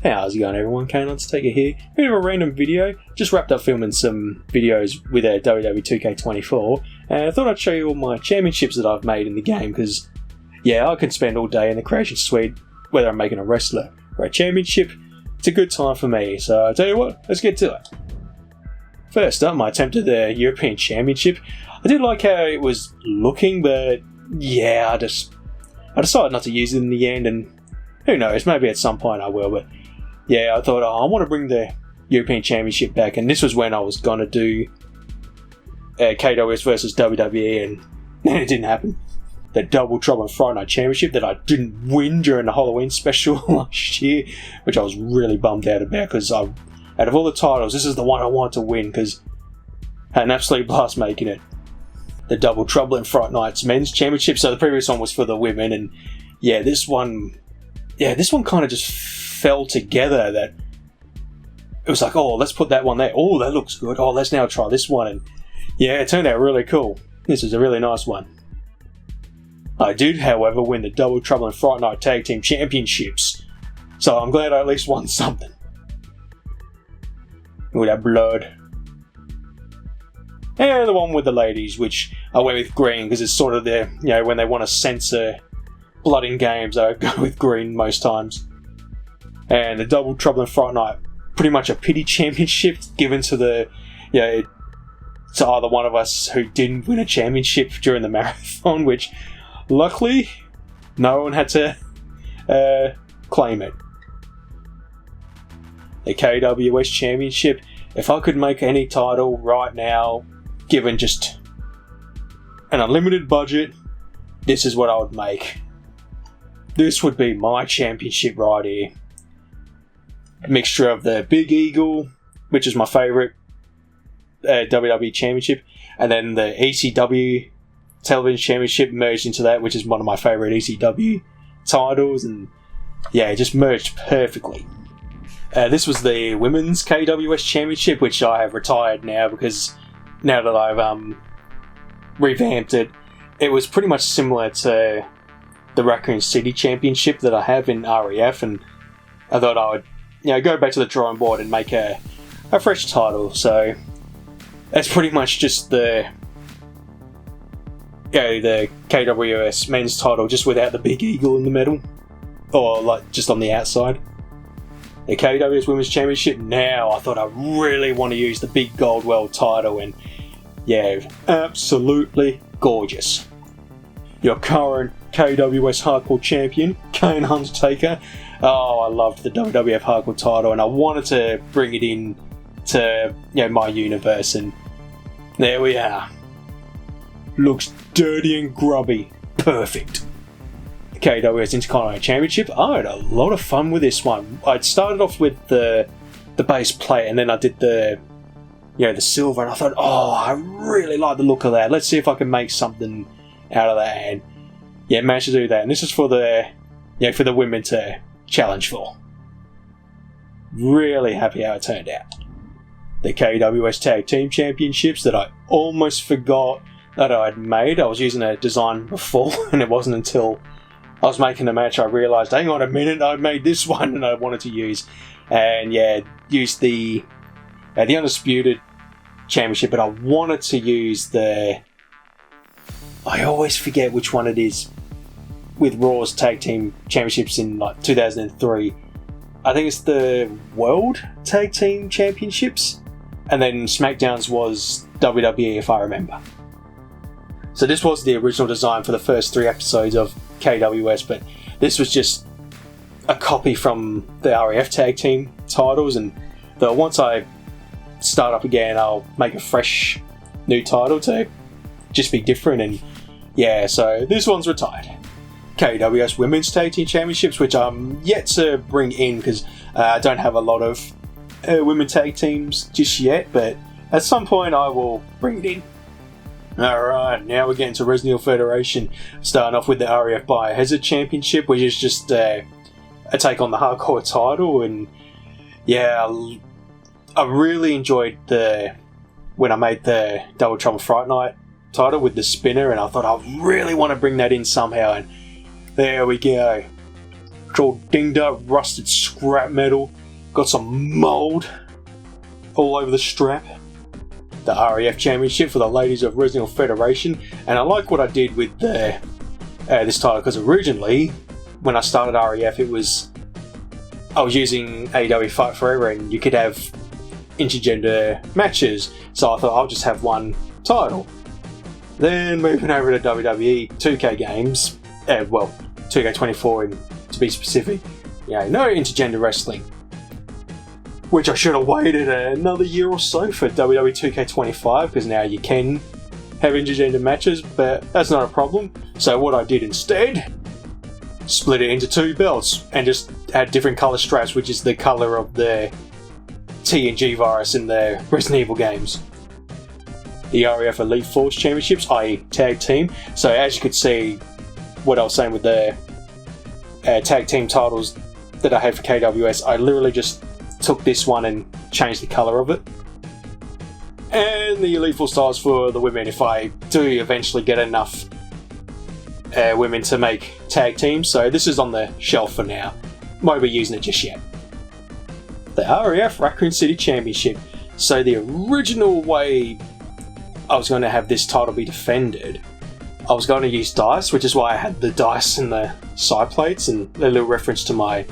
How's it going, everyone? Kayne, let's take it here. Bit of a random video. Just wrapped up filming some videos with WWE 2K24, and I thought I'd show you all my championships that I've made in the game, because, yeah, I could spend all day in the creation suite, whether I'm making a wrestler or a championship. It's a good time for me, so I tell you what, let's get to it. First up, my attempt at the European Championship. I did like how it was looking, but yeah, I decided not to use it in the end, and who knows, maybe at some point I will, but yeah, I thought, I want to bring the European Championship back, and this was when I was going to do KWS versus WWE, and it didn't happen. The Double Trouble Friday Night Championship that I didn't win during the Halloween special last year, which I was really bummed out about, because out of all the titles, this is the one I wanted to win, because I had an absolute blast making it. The Double Trouble in Friday Night's Men's Championship, so the previous one was for the women, and yeah, this one kind of just fell together, that it was like, oh, let's put that one there, oh, that looks good, oh, let's now try this one, and yeah, it turned out really cool. This is a really nice one. I did, however, win the Double Trouble in Friday Night Tag Team Championships, so I'm glad I at least won something. With that blood. And the one with the ladies, which I went with green, because it's sort of their, when they want to censor blood in games, I go with green most times. And the Double Trouble in Friday Night, pretty much a pity championship given to to either one of us who didn't win a championship during the marathon, which luckily no one had to claim it. The KWS Championship, if I could make any title right now, given just an unlimited budget, this is what I would make. This would be my championship right here. A mixture of the Big Eagle, which is my favourite WWE Championship, and then the ECW Television Championship merged into that, which is one of my favourite ECW titles, and yeah, it just merged perfectly. This was the Women's KWS Championship, which I have retired now, because now that I've revamped it, it was pretty much similar to the Raccoon City Championship that I have in REF, and I thought I would go back to the drawing board and make a fresh title. So that's pretty much just the KWS men's title, just without the Big Eagle in the middle, or like just on the outside. The KWS Women's Championship, now I thought I really want to use the big gold world title, and yeah, absolutely gorgeous. Your current KWS Hardcore Champion, Kayne Undertaker. Oh, I loved the WWF Hardcore title, and I wanted to bring it in to my universe, and there we are. Looks dirty and grubby. Perfect. KWS Intercontinental Championship. I had a lot of fun with this one. I'd started off with the base plate, and then I did the silver, and I thought, oh, I really like the look of that. Let's see if I can make something out of that, and yeah, managed to do that. And this is for the women to challenge for. Really happy how it turned out. The KWS Tag Team Championships that I almost forgot that I'd made. I was using a design before, and it wasn't until I was making the match I realised, hang on a minute, I made this one and I wanted to use. And yeah, used the Undisputed Championship, but I wanted to use I always forget which one it is, with Raw's Tag Team Championships in like 2003. I think it's the World Tag Team Championships, and then SmackDown's was WWE, if I remember. So this was the original design for the first 3 episodes of KWS, but this was just a copy from the REF Tag Team titles, and once I start up again, I'll make a fresh new title to just be different, and yeah, so this one's retired. KWS Women's Tag Team Championships, which I'm yet to bring in, because I don't have a lot of women tag teams just yet, but at some point I will bring it in. Alright, now we're getting to Resident Evil Federation, starting off with the REF Biohazard Championship, which is just a take on the hardcore title, and yeah, I really enjoyed when I made the Double Trouble Fright Night title with the spinner, and I thought I really want to bring that in somehow, and there we go. It's all dinged up, rusted scrap metal. Got some mould all over the strap. The RAF Championship for the ladies of Resident Evil Federation. And I like what I did with this title, because originally, when I started RAF, I was using AEW Fight Forever, and you could have intergender matches. So I thought I'll just have one title. Then moving over to WWE 2K games, 2K24 to be specific, no intergender wrestling. Which I should have waited another year or so for WWE 2K25, because now you can have intergender matches, but that's not a problem. So what I did instead, split it into 2 belts and just had different colour straps, which is the colour of the TNG virus in the Resident Evil games. The RAF Elite Force Championships, i.e. Tag Team. So as you could see, what I was saying with the Tag Team titles that I have for KWS, I literally just took this one and changed the colour of it. And the Elite Force titles for the women, if I do eventually get enough women to make tag teams. So this is on the shelf for now. Won't be using it just yet. The RAF Raccoon City Championship. So the original way I was going to have this title be defended, I was going to use dice, which is why I had the dice and the side plates, and a little reference to my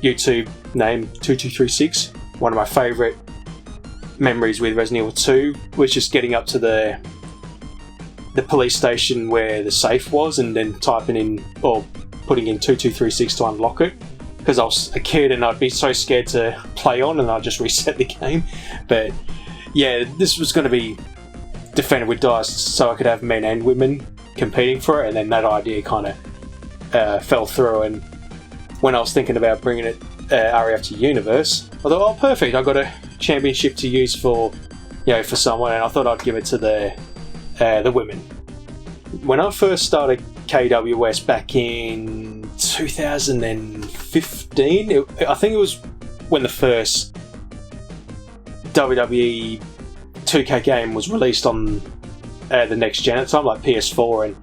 YouTube name 2236. One of my favourite memories with Resident Evil 2 was just getting up to the police station where the safe was, and then typing in or putting in 2236 to unlock it, because I was a kid and I'd be so scared to play on, and I'd just reset the game. But yeah, this was going to be defended with dice so I could have men and women competing for it, and then that idea kind of fell through. And when I was thinking about bringing it RAF to Universe, I thought, oh perfect, I've got a championship to use for someone, and I thought I'd give it to the women. When I first started KWS back in 2015, I think it was when the first WWE 2K game was released on the next gen at the time, like PS4 and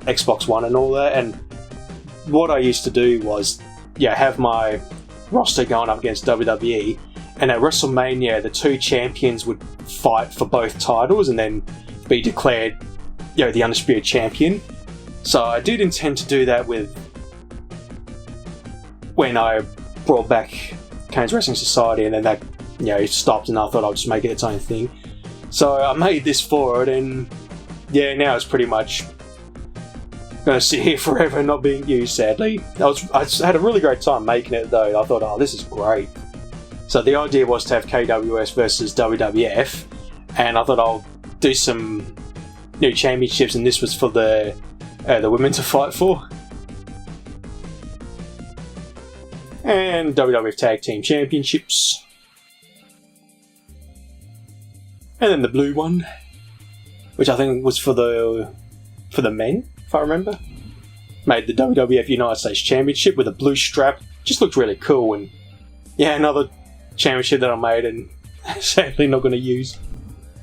Xbox One and all that. And what I used to do was have my roster going up against WWE, and at WrestleMania the 2 champions would fight for both titles and then be declared the undisputed champion. So I did intend to do that with when I brought back Kayne's Wrestling Society, and then that stopped, and I thought I'd just make it its own thing. So I made this for it, and now it's pretty much going to sit here forever and not being used, sadly. I had a really great time making it though. I thought, oh, this is great. So the idea was to have KWS versus WWF, and I thought I'll do some new championships, and this was for the women to fight for. And WWF Tag Team Championships. And then the blue one, which I think was for the men, if I remember. Made the WWF United States Championship with a blue strap. Just looked really cool, and another championship that I made and sadly not going to use.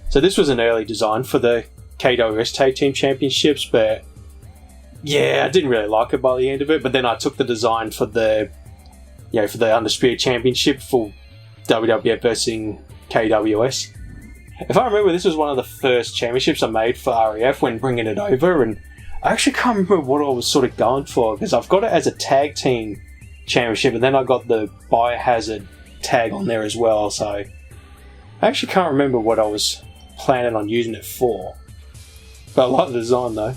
So this was an early design for the KWS Tag Team Championships, but I didn't really like it by the end of it. But then I took the design for the for the Undisputed Championship for WWF versus KWS. If I remember, this was one of the first championships I made for RAF when bringing it over, and I actually can't remember what I was sort of going for, because I've got it as a tag team championship, and then I got the Biohazard tag on there as well, so I actually can't remember what I was planning on using it for. But I like the design though.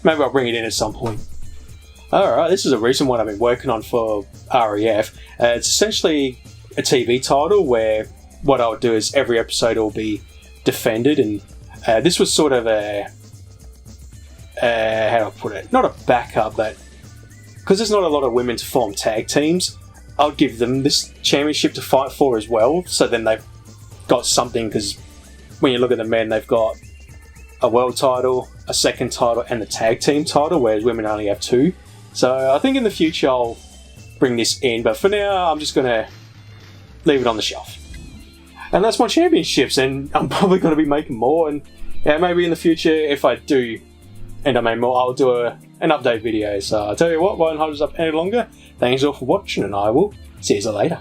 Maybe I'll bring it in at some point. Alright, this is a recent one I've been working on for RAF. It's essentially a TV title where what I'll do is every episode will be defended, and this was sort of a how do I put it? Not a backup, but because there's not a lot of women to form tag teams, I'll give them this championship to fight for as well. So then they've got something, because when you look at the men, they've got a world title, a second title, and the tag team title, whereas women only have 2. So I think in the future I'll bring this in, but for now I'm just going to leave it on the shelf. And that's my championships, and I'm probably going to be making more, and maybe in the future, if I do end up making more, I'll do and update videos. So I'll tell you what, won't hold us up any longer. Thanks all for watching, and I will see you later.